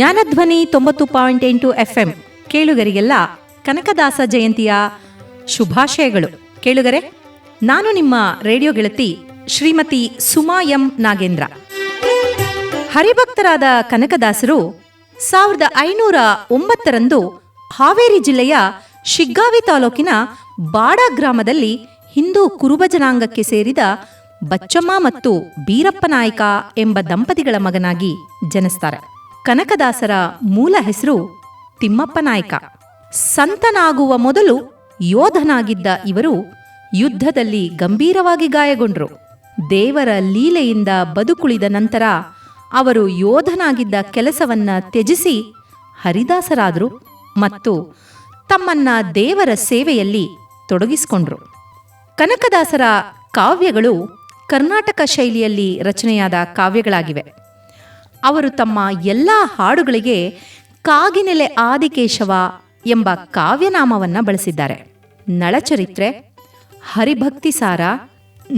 Jnanadhwani 90.8 FM ಕೇಳುಗರಿಗೆಲ್ಲ ಕನಕದಾಸ ಜಯಂತಿಯ ಶುಭಾಶಯಗಳು. ಕೇಳುಗರೆ, ನಾನು ನಿಮ್ಮ ರೇಡಿಯೋ ಗೆಳತಿ ಶ್ರೀಮತಿ ಸುಮಾ ಎಂ ನಾಗೇಂದ್ರ. ಹರಿಭಕ್ತರಾದ ಕನಕದಾಸರು 1509 ಹಾವೇರಿ ಜಿಲ್ಲೆಯ ಶಿಗ್ಗಾವಿ ತಾಲೂಕಿನ ಬಾಡ ಗ್ರಾಮದಲ್ಲಿ ಹಿಂದೂ ಕುರುಬ ಜನಾಂಗಕ್ಕೆ ಸೇರಿದ ಬಚ್ಚಮ್ಮ ಮತ್ತು ಬೀರಪ್ಪ ನಾಯ್ಕ ಎಂಬ ದಂಪತಿಗಳ ಮಗನಾಗಿ ಜನಿಸ್ತಾರೆ. ಕನಕದಾಸರ ಮೂಲ ಹೆಸರು ತಿಮ್ಮಪ್ಪ ನಾಯ್ಕ. ಸಂತನಾಗುವ ಮೊದಲು ಯೋಧನಾಗಿದ್ದ ಇವರು ಯುದ್ಧದಲ್ಲಿ ಗಂಭೀರವಾಗಿ ಗಾಯಗೊಂಡರು. ದೇವರ ಲೀಲೆಯಿಂದ ಬದುಕುಳಿದ ನಂತರ ಅವರು ಯೋಧನಾಗಿದ್ದ ಕೆಲಸವನ್ನ ತ್ಯಜಿಸಿ ಹರಿದಾಸರಾದರು ಮತ್ತು ತಮ್ಮನ್ನ ದೇವರ ಸೇವೆಯಲ್ಲಿ ತೊಡಗಿಸಿಕೊಂಡ್ರು. ಕನಕದಾಸರ ಕಾವ್ಯಗಳು ಕರ್ನಾಟಕ ಶೈಲಿಯಲ್ಲಿ ರಚನೆಯಾದ ಕಾವ್ಯಗಳಾಗಿವೆ. ಅವರು ತಮ್ಮ ಎಲ್ಲ ಹಾಡುಗಳಿಗೆ ಕಾಗಿನೆಲೆ ಆದಿಕೇಶವ ಎಂಬ ಕಾವ್ಯನಾಮವನ್ನು ಬಳಸಿದ್ದಾರೆ. ನಳಚರಿತ್ರೆ, ಹರಿಭಕ್ತಿಸಾರ,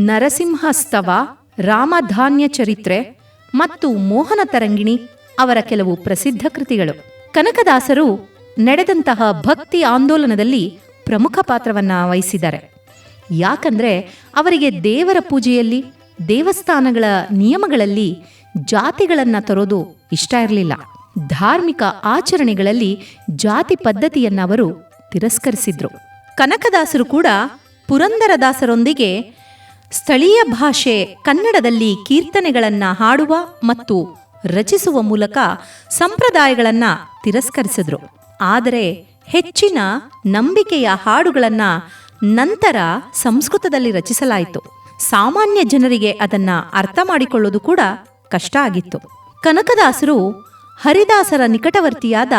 ನರಸಿಂಹಸ್ತವ, ರಾಮಧಾನ್ಯ ಚರಿತ್ರೆ ಮತ್ತು ಮೋಹನ ತರಂಗಿಣಿ ಅವರ ಕೆಲವು ಪ್ರಸಿದ್ಧ ಕೃತಿಗಳು. ಕನಕದಾಸರು ನಡೆದಂತಹ ಭಕ್ತಿ ಆಂದೋಲನದಲ್ಲಿ ಪ್ರಮುಖ ಪಾತ್ರವನ್ನು ವಹಿಸಿದ್ದಾರೆ. ಯಾಕಂದ್ರೆ ಅವರಿಗೆ ದೇವರ ಪೂಜೆಯಲ್ಲಿ, ದೇವಸ್ಥಾನಗಳ ನಿಯಮಗಳಲ್ಲಿ ಜಾತಿಗಳನ್ನು ತರೋದು ಇಷ್ಟ ಇರಲಿಲ್ಲ. ಧಾರ್ಮಿಕ ಆಚರಣೆಗಳಲ್ಲಿ ಜಾತಿ ಪದ್ಧತಿಯನ್ನು ಅವರು ತಿರಸ್ಕರಿಸಿದ್ರು. ಕನಕದಾಸರು ಕೂಡ ಪುರಂದರದಾಸರೊಂದಿಗೆ ಸ್ಥಳೀಯ ಭಾಷೆ ಕನ್ನಡದಲ್ಲಿ ಕೀರ್ತನೆಗಳನ್ನು ಹಾಡುವ ಮತ್ತು ರಚಿಸುವ ಮೂಲಕ ಸಂಪ್ರದಾಯಗಳನ್ನು ತಿರಸ್ಕರಿಸಿದ್ರು. ಆದರೆ ಹೆಚ್ಚಿನ ನಂಬಿಕೆಯ ಹಾಡುಗಳನ್ನು ನಂತರ ಸಂಸ್ಕೃತದಲ್ಲಿ ರಚಿಸಲಾಯಿತು. ಸಾಮಾನ್ಯ ಜನರಿಗೆ ಅದನ್ನ ಅರ್ಥ ಮಾಡಿಕೊಳ್ಳೋದು ಕೂಡ ಕಷ್ಟ ಆಗಿತ್ತು. ಕನಕದಾಸರು ಹರಿದಾಸರ ನಿಕಟವರ್ತಿಯಾದ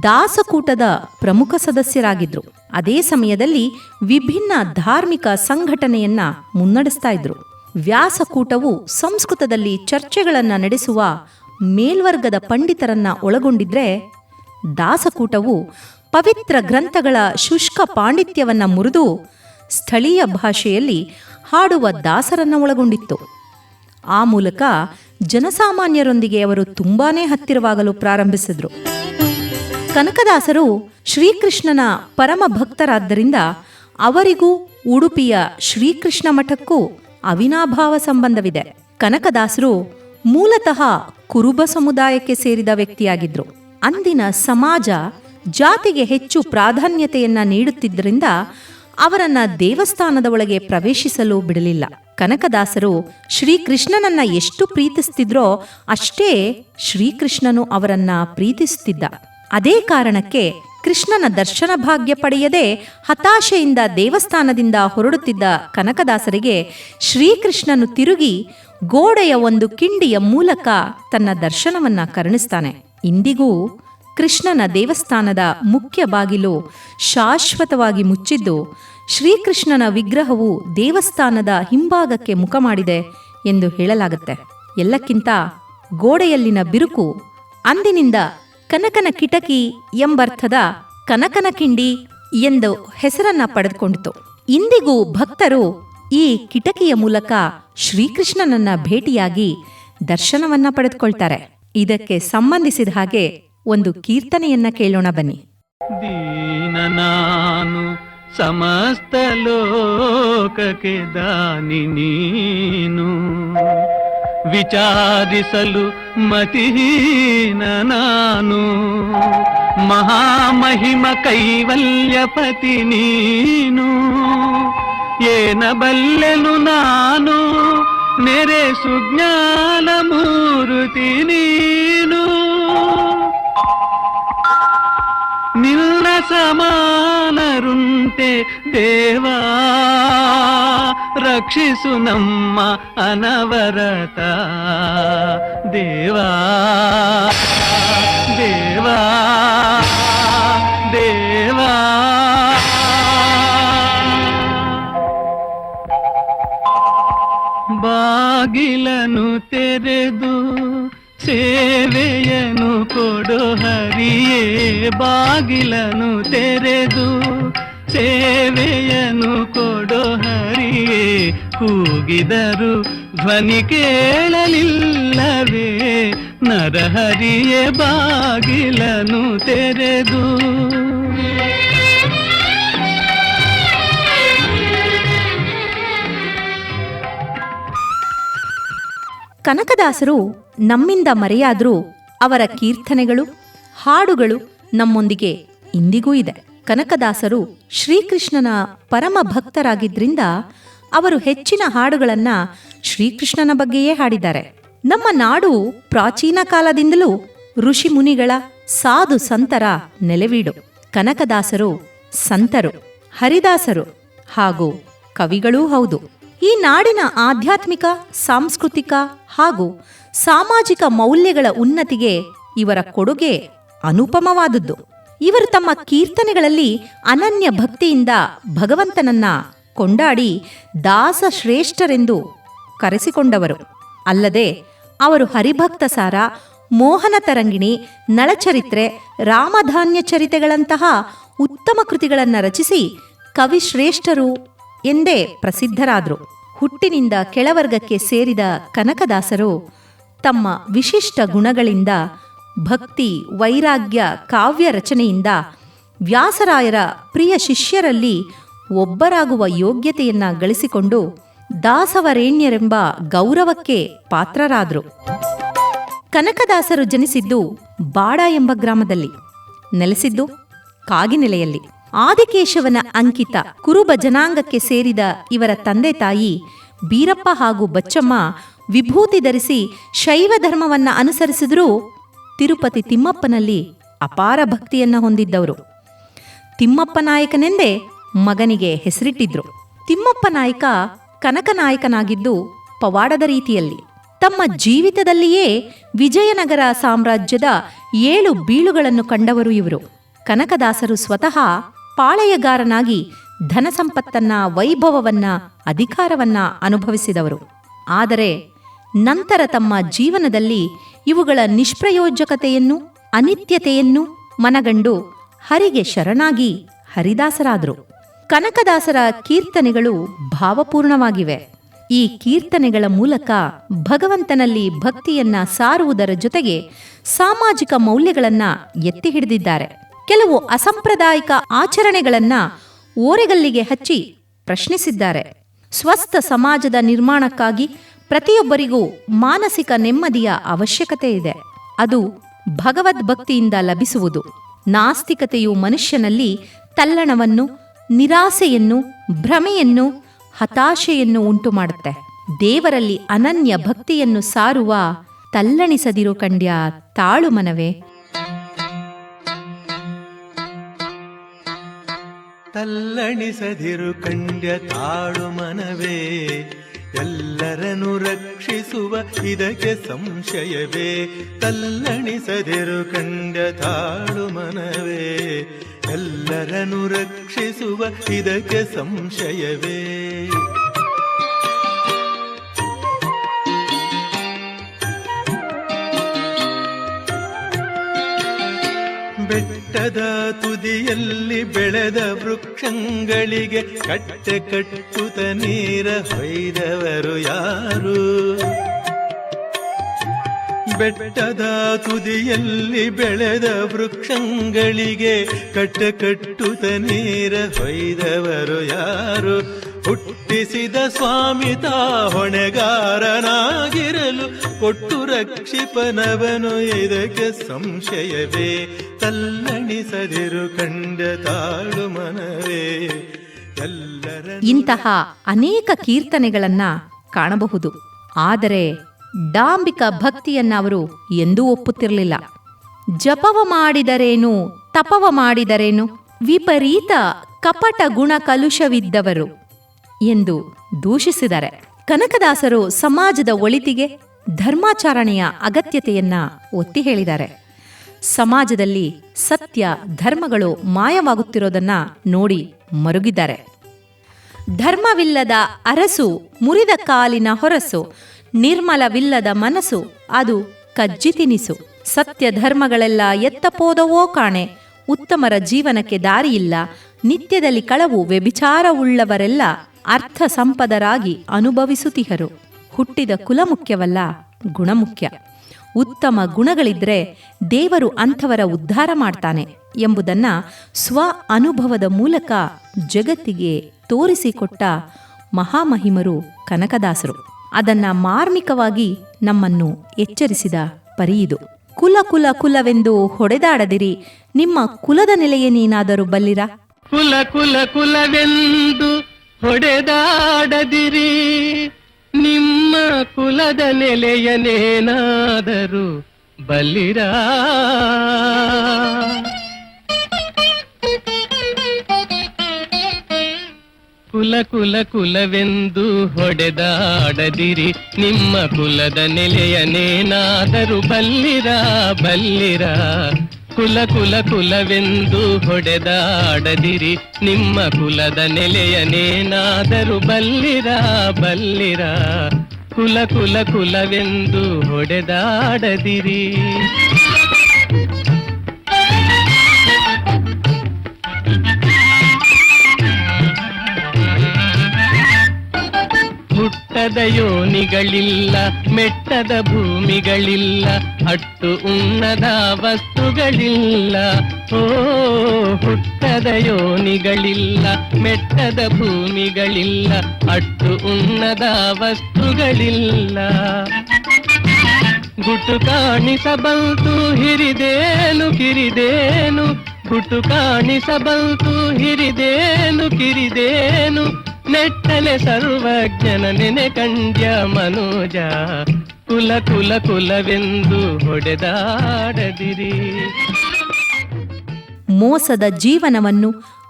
ದಾಸಕೂಟದ ಪ್ರಮುಖ ಸದಸ್ಯರಾಗಿದ್ದರು. ಅದೇ ಸಮಯದಲ್ಲಿ ವಿಭಿನ್ನ ಧಾರ್ಮಿಕ ಸಂಘಟನೆಯನ್ನ ಮುನ್ನಡೆಸ್ತಾ ಇದ್ರು. ವ್ಯಾಸಕೂಟವು ಸಂಸ್ಕೃತದಲ್ಲಿ ಚರ್ಚೆಗಳನ್ನು ನಡೆಸುವ ಮೇಲ್ವರ್ಗದ ಪಂಡಿತರನ್ನ ಒಳಗೊಂಡಿದ್ರೆ, ದಾಸಕೂಟವು ಪವಿತ್ರ ಗ್ರಂಥಗಳ ಶುಷ್ಕ ಪಾಂಡಿತ್ಯವನ್ನ ಮುರಿದು ಸ್ಥಳೀಯ ಭಾಷೆಯಲ್ಲಿ ಹಾಡುವ ದಾಸರನ್ನ ಒಳಗೊಂಡಿತ್ತು. ಆ ಮೂಲಕ ಜನಸಾಮಾನ್ಯರೊಂದಿಗೆ ಅವರು ತುಂಬಾನೇ ಹತ್ತಿರವಾಗಲು ಪ್ರಾರಂಭಿಸಿದ್ರು. ಕನಕದಾಸರು ಶ್ರೀಕೃಷ್ಣನ ಪರಮ ಭಕ್ತರಾದ್ದರಿಂದ ಅವರಿಗೂ ಉಡುಪಿಯ ಶ್ರೀಕೃಷ್ಣ ಮಠಕ್ಕೂ ಅವಿನಾಭಾವ ಸಂಬಂಧವಿದೆ. ಕನಕದಾಸರು ಮೂಲತಃ ಕುರುಬ ಸಮುದಾಯಕ್ಕೆ ಸೇರಿದ ವ್ಯಕ್ತಿಯಾಗಿದ್ರು. ಅಂದಿನ ಸಮಾಜ ಜಾತಿಗೆ ಹೆಚ್ಚು ಪ್ರಾಧಾನ್ಯತೆಯನ್ನ ನೀಡುತ್ತಿದ್ದರಿಂದ ಅವರನ್ನ ದೇವಸ್ಥಾನದ ಒಳಗೆ ಪ್ರವೇಶಿಸಲು ಬಿಡಲಿಲ್ಲ. ಕನಕದಾಸರು ಶ್ರೀಕೃಷ್ಣನನ್ನ ಎಷ್ಟು ಪ್ರೀತಿಸ್ತಿದ್ರೋ ಅಷ್ಟೇ ಶ್ರೀಕೃಷ್ಣನು ಅವರನ್ನ ಪ್ರೀತಿಸುತ್ತಿದ್ದ. ಅದೇ ಕಾರಣಕ್ಕೆ ಕೃಷ್ಣನ ದರ್ಶನ ಭಾಗ್ಯ ಪಡೆಯದೆ ಹತಾಶೆಯಿಂದ ದೇವಸ್ಥಾನದಿಂದ ಹೊರಡುತ್ತಿದ್ದ ಕನಕದಾಸರಿಗೆ ಶ್ರೀಕೃಷ್ಣನು ತಿರುಗಿ ಗೋಡೆಯ ಒಂದು ಕಿಂಡಿಯ ಮೂಲಕ ತನ್ನ ದರ್ಶನವನ್ನ ಕರುಣಿಸ್ತಾನೆ. ಇಂದಿಗೂ ಕೃಷ್ಣನ ದೇವಸ್ಥಾನದ ಮುಖ್ಯ ಬಾಗಿಲು ಶಾಶ್ವತವಾಗಿ ಮುಚ್ಚಿದ್ದು, ಶ್ರೀಕೃಷ್ಣನ ವಿಗ್ರಹವು ದೇವಸ್ಥಾನದ ಹಿಂಭಾಗಕ್ಕೆ ಮುಖ ಮಾಡಿದೆ ಎಂದು ಹೇಳಲಾಗುತ್ತೆ. ಎಲ್ಲಕ್ಕಿಂತ ಗೋಡೆಯಲ್ಲಿನ ಬಿರುಕು ಅಂದಿನಿಂದ ಕನಕನ ಕಿಟಕಿ ಎಂಬರ್ಥದ ಕನಕನ ಕಿಂಡಿ ಎಂದು ಹೆಸರನ್ನ ಪಡೆದುಕೊಂಡಿತು. ಇಂದಿಗೂ ಭಕ್ತರು ಈ ಕಿಟಕಿಯ ಮೂಲಕ ಶ್ರೀಕೃಷ್ಣನನ್ನ ಭೇಟಿಯಾಗಿ ದರ್ಶನವನ್ನ ಪಡೆದುಕೊಳ್ತಾರೆ. ಇದಕ್ಕೆ ಸಂಬಂಧಿಸಿದ ಹಾಗೆ ಒಂದು ಕೀರ್ತನೆಯನ್ನ ಕೇಳೋಣ ಬನ್ನಿ. ದೀನನಾನು ಸಮಸ್ತ ಲೋಕಕ್ಕೆ ದಾನಿ ನೀನು, ವಿಚಾರಿಸಲು ಮತಿಹೀನ ನಾನು, ಮಹಾಮಹಿಮ ಕೈವಲ್ಯಪತಿ ನೀನು, ಏನ ಬಲ್ಲೆನು ನಾನು ನೆರೆ ಸುಜ್ಞಾನ ಮೂರುತಿ ನೀನು, ನಿನ್ನ ಸಮಾನರುಂಟೆ ದೇವಾ, ರಕ್ಷಿಸು ನಮ್ಮ ಅನವರತ ದೇವಾ ದೇವಾ ದೇವಾ. ಬಾಗಿಲನು ತೆರೆದು ಸೇವೆಯನು ಕೊಡು ಹರಿಯೇ, ಬಾಗಿಲನು ತೆರೆದು ಸೇವೆಯನು ಕೊಡು ಹರಿಯೇ, ಕೂಗಿದರು ಧ್ವನಿ ಕೇಳಲಿಲ್ಲವೇ ನರಹರಿಯೇ ಬಾಗಿಲನು ತೆರೆದು ಕನಕದಾಸರು ನಮ್ಮಿಂದ ಮರೆಯಾದರೂ ಅವರ ಕೀರ್ತನೆಗಳು ಹಾಡುಗಳು ನಮ್ಮೊಂದಿಗೆ ಇಂದಿಗೂ ಇದೆ. ಕನಕದಾಸರು ಶ್ರೀಕೃಷ್ಣನ ಪರಮ ಭಕ್ತರಾಗಿದ್ರಿಂದ ಅವರು ಹೆಚ್ಚಿನ ಹಾಡುಗಳನ್ನ ಶ್ರೀಕೃಷ್ಣನ ಬಗ್ಗೆಯೇ ಹಾಡಿದ್ದಾರೆ. ನಮ್ಮ ನಾಡು ಪ್ರಾಚೀನ ಕಾಲದಿಂದಲೂ ಋಷಿ ಮುನಿಗಳ ಸಾಧು ಸಂತರ ನೆಲೆವೀಡು. ಕನಕದಾಸರು ಸಂತರು, ಹರಿದಾಸರು ಹಾಗೂ ಕವಿಗಳೂ ಹೌದು. ಈ ನಾಡಿನ ಆಧ್ಯಾತ್ಮಿಕ, ಸಾಂಸ್ಕೃತಿಕ ಹಾಗೂ ಸಾಮಾಜಿಕ ಮೌಲ್ಯಗಳ ಉನ್ನತಿಗೆ ಇವರ ಕೊಡುಗೆ ಅನುಪಮವಾದದ್ದು. ಇವರು ತಮ್ಮ ಕೀರ್ತನೆಗಳಲ್ಲಿ ಅನನ್ಯ ಭಕ್ತಿಯಿಂದ ಭಗವಂತನನ್ನ ಕೊಂಡಾಡಿ ದಾಸ ಶ್ರೇಷ್ಠರೆಂದು ಕರೆಸಿಕೊಂಡವರು. ಅಲ್ಲದೆ ಅವರು ಹರಿಭಕ್ತ ಸಾರ, ಮೋಹನ ತರಂಗಿಣಿ, ನಳಚರಿತ್ರೆ, ರಾಮಧಾನ್ಯ ಚರಿತೆಗಳಂತಹ ಉತ್ತಮ ಕೃತಿಗಳನ್ನು ರಚಿಸಿ ಕವಿಶ್ರೇಷ್ಠರು ಎಂದೇ ಪ್ರಸಿದ್ಧರಾದರು. ಹುಟ್ಟಿನಿಂದ ಕೆಳವರ್ಗಕ್ಕೆ ಸೇರಿದ ಕನಕದಾಸರು ತಮ್ಮ ವಿಶಿಷ್ಟ ಗುಣಗಳಿಂದ, ಭಕ್ತಿ ವೈರಾಗ್ಯ ಕಾವ್ಯ ರಚನೆಯಿಂದ ವ್ಯಾಸರಾಯರ ಪ್ರಿಯ ಶಿಷ್ಯರಲ್ಲಿ ಒಬ್ಬರಾಗುವ ಯೋಗ್ಯತೆಯನ್ನ ಗಳಿಸಿಕೊಂಡು ದಾಸವರೇಣ್ಯರೆಂಬ ಗೌರವಕ್ಕೆ ಪಾತ್ರರಾದರು. ಕನಕದಾಸರು ಜನಿಸಿದ್ದು ಬಾಡ ಎಂಬ ಗ್ರಾಮದಲ್ಲಿ, ನೆಲೆಸಿದ್ದು ಕಾಗಿನೆಲೆಯಲ್ಲಿ. ಆದಿಕೇಶವನ ಅಂಕಿತ ಕುರುಬ ಜನಾಂಗಕ್ಕೆ ಸೇರಿದ ಇವರ ತಂದೆ ತಾಯಿ ಬೀರಪ್ಪ ಹಾಗೂ ಬಚ್ಚಮ್ಮ ವಿಭೂತಿ ಧರಿಸಿ ಶೈವ ಧರ್ಮವನ್ನ ಅನುಸರಿಸಿದರೂ ತಿರುಪತಿ ತಿಮ್ಮಪ್ಪನಲ್ಲಿ ಅಪಾರ ಭಕ್ತಿಯನ್ನ ಹೊಂದಿದ್ದವರು. ತಿಮ್ಮಪ್ಪ ನಾಯಕನೆಂದೇ ಮಗನಿಗೆ ಹೆಸರಿಟ್ಟಿದ್ರು. ತಿಮ್ಮಪ್ಪ ನಾಯಕ ಕನಕನಾಯಕನಾಗಿದ್ದು ಪವಾಡದ ರೀತಿಯಲ್ಲಿ. ತಮ್ಮ ಜೀವಿತದಲ್ಲಿಯೇ ವಿಜಯನಗರ ಸಾಮ್ರಾಜ್ಯದ 7 ಬೀಳುಗಳನ್ನು ಕಂಡವರು ಇವರು. ಕನಕದಾಸರು ಸ್ವತಃ ಪಾಳೆಯಗಾರನಾಗಿ ಧನ ಸಂಪತ್ತನ್ನ, ವೈಭವವನ್ನ, ಅಧಿಕಾರವನ್ನ ಅನುಭವಿಸಿದವರು. ಆದರೆ ನಂತರ ತಮ್ಮ ಜೀವನದಲ್ಲಿ ಇವುಗಳ ನಿಷ್ಪ್ರಯೋಜಕತೆಯನ್ನು, ಅನಿತ್ಯತೆಯನ್ನು ಮನಗಂಡು ಹರಿಗೆ ಶರಣಾಗಿ ಹರಿದಾಸರಾದರು. ಕನಕದಾಸರ ಕೀರ್ತನೆಗಳು ಭಾವಪೂರ್ಣವಾಗಿವೆ. ಈ ಕೀರ್ತನೆಗಳ ಮೂಲಕ ಭಗವಂತನಲ್ಲಿ ಭಕ್ತಿಯನ್ನ ಸಾರುವುದರ ಜೊತೆಗೆ ಸಾಮಾಜಿಕ ಮೌಲ್ಯಗಳನ್ನ ಎತ್ತಿ ಹಿಡಿದಿದ್ದಾರೆ. ಕೆಲವು ಅಸಂಪ್ರದಾಯಿಕ ಆಚರಣೆಗಳನ್ನ ಓರೆಗಲ್ಲಿಗೆ ಹಚ್ಚಿ ಪ್ರಶ್ನಿಸಿದ್ದಾರೆ. ಸ್ವಸ್ಥ ಸಮಾಜದ ನಿರ್ಮಾಣಕ್ಕಾಗಿ ಪ್ರತಿಯೊಬ್ಬರಿಗೂ ಮಾನಸಿಕ ನೆಮ್ಮದಿಯ ಅವಶ್ಯಕತೆ ಇದೆ. ಅದು ಭಗವದ್ಭಕ್ತಿಯಿಂದ ಲಭಿಸುವುದು. ನಾಸ್ತಿಕತೆಯು ಮನುಷ್ಯನಲ್ಲಿ ತಲ್ಲಣವನ್ನು, ನಿರಾಸೆಯನ್ನು, ಭ್ರಮೆಯನ್ನು, ಹತಾಶೆಯನ್ನು ಉಂಟು ಮಾಡುತ್ತೆ. ದೇವರಲ್ಲಿ ಅನನ್ಯ ಭಕ್ತಿಯನ್ನು ಸಾರುವ ತಲ್ಲಣಿಸದಿರು ಕಂಡ್ಯ ತಾಳು ಮನವೇ. ತಲ್ಲಣಿಸದಿರು ಕಂಡ್ಯ ತಾಳು ಮನವೇ, ಎಲ್ಲರನ್ನು ರಕ್ಷಿಸುವ ಇದಕ್ಕೆ ಸಂಶಯವೇ. ತಲ್ಲಣಿಸದಿರು ಕಂಡ್ಯ ತಾಳು ಮನವೇ, ಎಲ್ಲರನ್ನು ರಕ್ಷಿಸುವ ಇದಕ್ಕೆ ಸಂಶಯವೇ. ಬೆಟ್ಟದ ತುದಿಯಲ್ಲಿ ಬೆಳೆದ ವೃಕ್ಷಗಳಿಗೆ ಕಟ್ಟೆ ಕಟ್ಟುತ್ತ ನೀರ ಹೊಯ್ದವರು ಯಾರು? ಬೆಟ್ಟದ ತುದಿಯಲ್ಲಿ ಬೆಳೆದ ವೃಕ್ಷಗಳಿಗೆ ಕಟ್ಟೆ ಕಟ್ಟುತ್ತ ನೀರ ಹೊಯ್ದವರು ಯಾರು? ಹುಟ್ಟಿಸಿದ ಸ್ವಾಮಿ ತಾ ಹೊಣೆಗಾರನಾಗಿರಲು ಕೊಟ್ಟು ರಕ್ಷಿಪನವನು ಇದಕ್ಕೆ ಸಂಶಯವೇ. ತಲ್ಲಣಿಸದಿರು ಕಂಡ ತಾಳು ಮನವೇ, ಎಲ್ಲರ ಇಂತಹ ಅನೇಕ ಕೀರ್ತನೆಗಳನ್ನ ಕಾಣಬಹುದು. ಆದರೆ ಡಾಂಬಿಕ ಭಕ್ತಿಯನ್ನ ಅವರು ಎಂದೂ ಒಪ್ಪುತ್ತಿರಲಿಲ್ಲ. ಜಪವ ಮಾಡಿದರೇನು, ತಪವ ಮಾಡಿದರೇನು, ವಿಪರೀತ ಕಪಟ ಗುಣ ಕಲುಷವಿದ್ದವರು ಎಂದು ದೂಷಿಸಿದ್ದಾರೆ. ಕನಕದಾಸರು ಸಮಾಜದ ಒಳಿತಿಗೆ ಧರ್ಮಾಚರಣೆಯ ಅಗತ್ಯತೆಯನ್ನ ಒತ್ತಿ ಹೇಳಿದ್ದಾರೆ. ಸಮಾಜದಲ್ಲಿ ಸತ್ಯ ಧರ್ಮಗಳು ಮಾಯವಾಗುತ್ತಿರೋದನ್ನ ನೋಡಿ ಮರುಗಿದ್ದಾರೆ. ಧರ್ಮವಿಲ್ಲದ ಅರಸು ಮುರಿದ ಕಾಲಿನ ಹೊರಸು, ನಿರ್ಮಲವಿಲ್ಲದ ಮನಸ್ಸು ಅದು ಕಜ್ಜಿ ತಿನಿಸು. ಸತ್ಯ ಧರ್ಮಗಳೆಲ್ಲ ಎತ್ತಪೋದವೋ ಕಾಣೆ, ಉತ್ತಮರ ಜೀವನಕ್ಕೆ ದಾರಿಯಿಲ್ಲ. ನಿತ್ಯದಲ್ಲಿ ಕಳವು ವ್ಯಭಿಚಾರವುಳ್ಳವರೆಲ್ಲ ಅರ್ಥ ಸಂಪದರಾಗಿ ಅನುಭವಿಸುತ್ತಿಹರು. ಹುಟ್ಟಿದ ಕುಲ ಮುಖ್ಯವಲ್ಲ, ಗುಣಮುಖ್ಯ. ಉತ್ತಮ ಗುಣಗಳಿದ್ರೆ ದೇವರು ಅಂಥವರ ಉದ್ಧಾರ ಮಾಡ್ತಾನೆ ಎಂಬುದನ್ನ ಸ್ವ ಅನುಭವದ ಮೂಲಕ ಜಗತ್ತಿಗೆ ತೋರಿಸಿಕೊಟ್ಟ ಮಹಾಮಹಿಮರು ಕನಕದಾಸರು. ಅದನ್ನ ಮಾರ್ಮಿಕವಾಗಿ ನಮ್ಮನ್ನು ಎಚ್ಚರಿಸಿದ ಪರಿಯಿದು. ಕುಲ ಕುಲ ಕುಲವೆಂದು ಹೊಡೆದಾಡದಿರಿ, ನಿಮ್ಮ ಕುಲದ ನೆಲೆಯೇನೇನಾದರೂ ಬಲ್ಲಿರಾ? ಕುಲ ಕುಲ ಕುಲವೆಂದು ಹೊಡೆದಾಡದಿರಿ, ನಿಮ್ಮ ಕುಲದ ನೆಲೆಯನೇನಾದರೂ ಬಲ್ಲಿರಾ. ಕುಲ ಕುಲ ಕುಲವೆಂದು ಹೊಡೆದಾಡದಿರಿ, ನಿಮ್ಮ ಕುಲದ ನೆಲೆಯನೇನಾದರೂ ಬಲ್ಲಿರಾ ಬಲ್ಲಿರಾ. ಕುಲ ಕುಲ ಕುಲವೆಂದು ಹೊಡೆದಾಡದಿರಿ, ನಿಮ್ಮ ಕುಲದ ನೆಲೆಯನೇನಾದರೂ ಬಲ್ಲಿರಾ ಬಲ್ಲಿರಾ. ಕುಲ ಕುಲ ಕುಲವೆಂದು ಹೊಡೆದಾಡದಿರಿ. ಹುಟ್ಟದ ಯೋನಿಗಳಿಲ್ಲ, ಮೆಟ್ಟದ ಭೂಮಿಗಳಿಲ್ಲ, ಅಟ್ಟು ಉಣ್ಣದ ವಸ್ತುಗಳಿಲ್ಲ. ಓ ಹುಟ್ಟದ ಯೋನಿಗಳಿಲ್ಲ, ಮೆಟ್ಟದ ಭೂಮಿಗಳಿಲ್ಲ, ಅಟ್ಟು ಉಣ್ಣದ ವಸ್ತುಗಳಿಲ್ಲ. ಗುಟು ಕಾಣಿಸಬಲ್ತು ಹಿರಿದೇನು ಕಿರಿದೇನು, ಗುಟು ಕಾಣಿಸಬಲ್ತು ಹಿರಿದೇನು ಕಿರಿದೇನು. ನೆಟ್ಟಲೆ ಸರ್ವಜ್ಞನ ನೆನೆ ಕಂಡ್ಯ ಮನೋಜ, ಕುಲ ಕುಲ ಕುಲವೆಂದು ಹೊಡೆದಾಡದಿರಿ. ಮೋಸದ ಜೀವನವನ್ನು,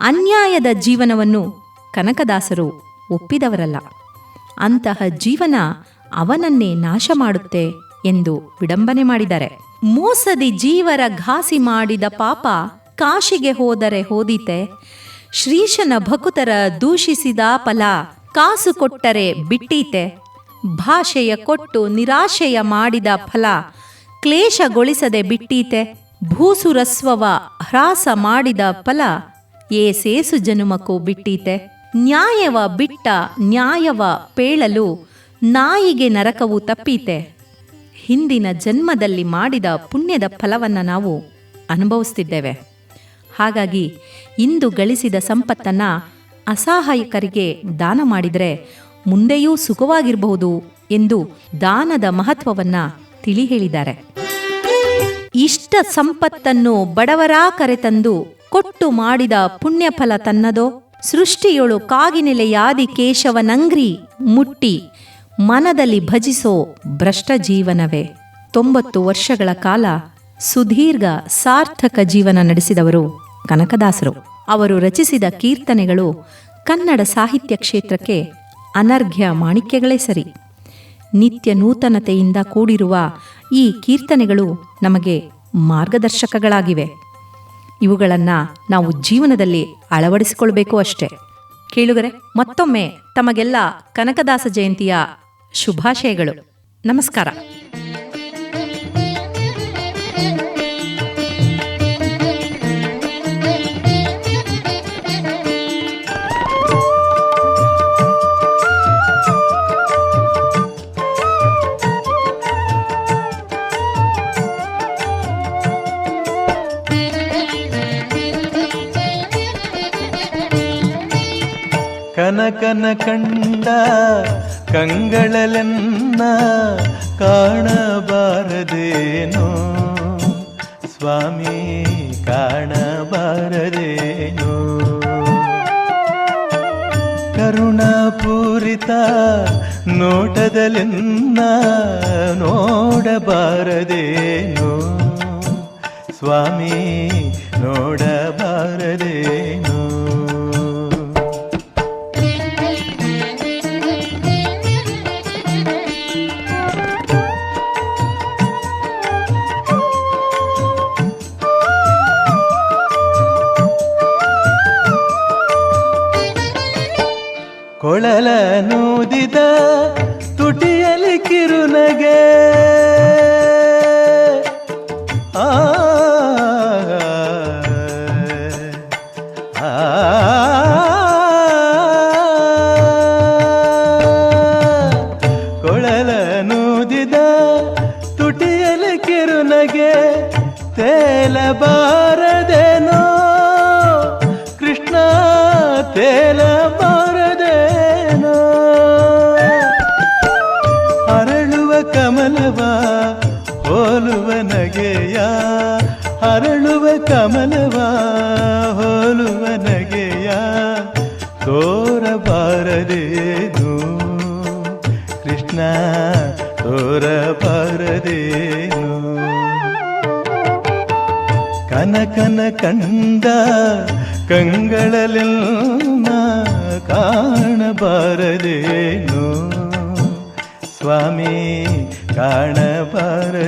ಅನ್ಯಾಯದ ಜೀವನವನ್ನು ಕನಕದಾಸರು ಒಪ್ಪಿದವರಲ್ಲ. ಅಂತಹ ಜೀವನ ಅವನನ್ನೇ ನಾಶ ಮಾಡುತ್ತೆ ಎಂದು ವಿಡಂಬನೆ ಮಾಡಿದ್ದಾರೆ. ಮೋಸದಿ ಜೀವರ ಘಾಸಿ ಮಾಡಿದ ಪಾಪ, ಕಾಶಿಗೆ ಹೋದರೆ ಹೋದೀತೆ. ಶ್ರೀಶನ ಭಕುತರ ದೂಷಿಸಿದ ಫಲ, ಕಾಸು ಕೊಟ್ಟರೆ ಬಿಟ್ಟೀತೆ. ಭಾಷೆಯ ಕೊಟ್ಟು ನಿರಾಶೆಯ ಮಾಡಿದ ಫಲ, ಕ್ಲೇಶಗೊಳಿಸದೆ ಬಿಟ್ಟೀತೆ. ಭೂಸುರಸ್ವವ ಹ್ರಾಸ ಮಾಡಿದ ಫಲ, ಏಸೇಸು ಜನುಮಕ್ಕೂ ಬಿಟ್ಟೀತೆ. ನ್ಯಾಯವ ಬಿಟ್ಟ ನ್ಯಾಯವ ಪೇಳಲು, ನಾಯಿಗೆ ನರಕವು ತಪ್ಪೀತೆ. ಹಿಂದಿನ ಜನ್ಮದಲ್ಲಿ ಮಾಡಿದ ಪುಣ್ಯದ ಫಲವನ್ನು ನಾವು ಅನುಭವಿಸ್ತಿದ್ದೇವೆ. ಹಾಗಾಗಿ ಇಂದು ಗಳಿಸಿದ ಸಂಪತ್ತನ್ನು ಅಸಹಾಯಕರಿಗೆ ದಾನ ಮಾಡಿದರೆ ಮುಂದೆಯೂ ಸುಖವಾಗಿರಬಹುದು ಎಂದು ದಾನದ ಮಹತ್ವವನ್ನು ತಿಳಿ ಹೇಳಿದ್ದಾರೆ. ಇಷ್ಟ ಸಂಪತ್ತನ್ನು ಬಡವರ ಕರೆತಂದು ಕೊಟ್ಟು ಮಾಡಿದ ಪುಣ್ಯಫಲ ತನ್ನದೋ, ಸೃಷ್ಟಿಯೊಳು ಕಾಗಿನೆಲೆಯಾದಿ ಕೇಶವನಂಗ್ರಿ ಮುಟ್ಟಿ ಮನದಲ್ಲಿ ಭಜಿಸೋ ಭ್ರಷ್ಟ ಜೀವನವೇ. 90 ವರ್ಷಗಳ ಕಾಲ ಸುದೀರ್ಘ ಸಾರ್ಥಕ ಜೀವನ ನಡೆಸಿದವರು ಕನಕದಾಸರು. ಅವರು ರಚಿಸಿದ ಕೀರ್ತನೆಗಳು ಕನ್ನಡ ಸಾಹಿತ್ಯ ಕ್ಷೇತ್ರಕ್ಕೆ ಅನರ್ಘ್ಯ ಮಾಣಿಕ್ಯಗಳೇ ಸರಿ. ನಿತ್ಯ ನೂತನತೆಯಿಂದ ಕೂಡಿರುವ ಈ ಕೀರ್ತನೆಗಳು ನಮಗೆ ಮಾರ್ಗದರ್ಶಕಗಳಾಗಿವೆ. ಇವುಗಳನ್ನು ನಾವು ಜೀವನದಲ್ಲಿ ಅಳವಡಿಸಿಕೊಳ್ಬೇಕು ಅಷ್ಟೆ. ಕೇಳುಗರೆ, ಮತ್ತೊಮ್ಮೆ ತಮಗೆಲ್ಲ ಕನಕದಾಸ ಜಯಂತಿಯ ಶುಭಾಶಯಗಳು. ನಮಸ್ಕಾರ. ಕನಕನ ಕಂಡ ಕಂಗಳಲೆನ್ನ ಕಾಣಬಾರದೇನೋ ಸ್ವಾಮಿ, ಕಾಣಬಾರದೇನೋ. ಕರುಣಾಪೂರಿತ ನೋಟದಲೆನ್ನ ನೋಡಬಾರದೇನೋ ಸ್ವಾಮಿ, ನೋಡಬಾರದೇನೋ. ಕೊಳಲನೂದಿದ ತುಟಿಯಲಿ ಕಿರುನಗೆ, ಆ ಕೊಳಲನೂದಿದ ತುಟಿಯಲಿ ತೇಲಬಾರದೇನೋ ಅರಳುವ ಕಮಲವ ಹೋಲುವ ನಗೆಯ ಅರಳುವ ಕಮಲವ ಹೋಲುವ ನಗೆಯ ತೋರಬಾರದೇನು ಕೃಷ್ಣ ತೋರಬಾರದೇನು ಕನಕನ ಕಂಡ ಕಂಗಳಲೆಲ್ಲ ಕಾಣಬಾರದೇನು ಸ್ವಾಮಿ ಕಾಣಬಾರದೇನು